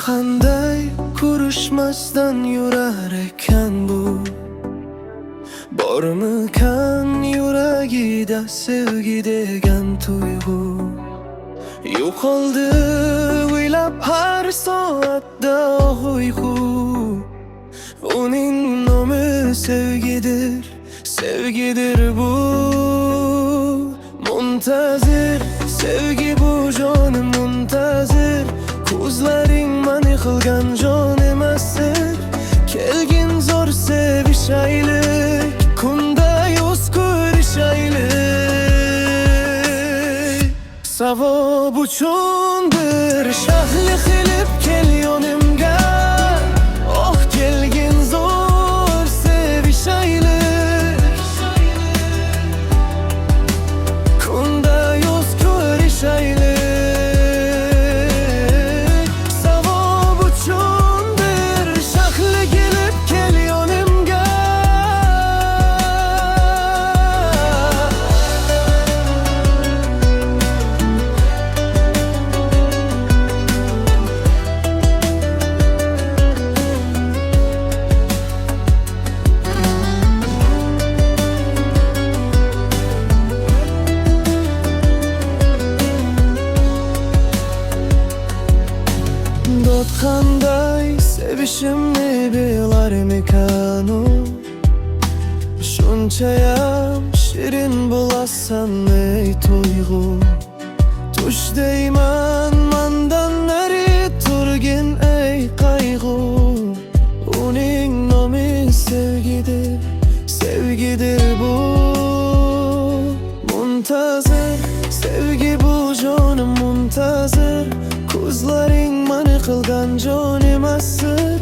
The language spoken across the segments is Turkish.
qanday ko'rishmasdan yurar ekan bu? Bormikan yuragida sevgi degan tuyg'u? Yo'qoldi o'ylab har soatda uyqu. Uning nomi sevgidir, sevgidir bu. Muntazir sevgi bu, jonim muntazir. Ko'zlaring mani qilgan jon emasdir. Kelgin zo'r sevishaylik, kunda yuz ko'rishaylik. Savob uchun bir shahli qilib kel yonimga. Oh, kelgin zo'r sevishaylik, kunda yuz ko'rishaylik. Dod qanday sevishimni bilarmikan u? Shunchayam shirin bo'lasan ey tuyg'u. Tush deyman mandan nari turgin ey qayg'u. Uning nomi sevgidir, sevgidir bu. Muntazir sevgi bu, jonim muntazir. Ko'zlaring mani qilgan jon emasdir.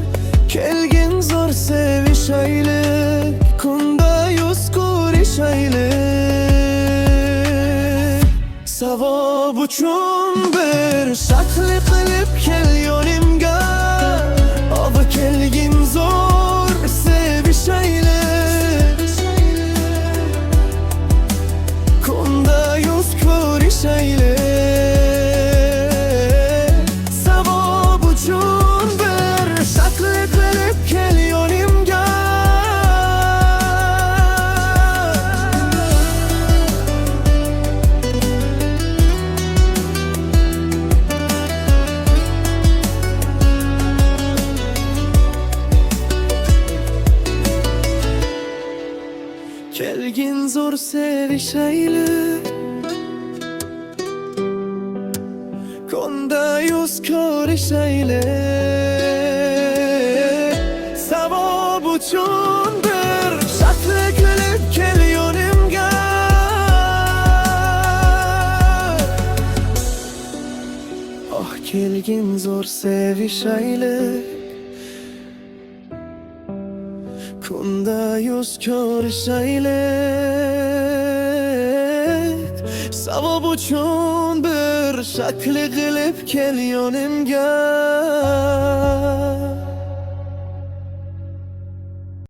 Kelgin zo'r sevishaylik, kunda yuz ko'rishaylik. Savob uchun bir shakli qilib kel yonimga. Obi kelgin zo'r sevishaylik, kunda yuz ko'rishaylik. Kelgin zo'r sevishaylik, kunda yuz ko'rishaylik. Savob uchun bir shakli qilib kel yonimga. Oh, kelgin zo'r sevishaylik, kunda yuz ko'rishaylik. Savob uchun bir shakli qilib kel yonimga.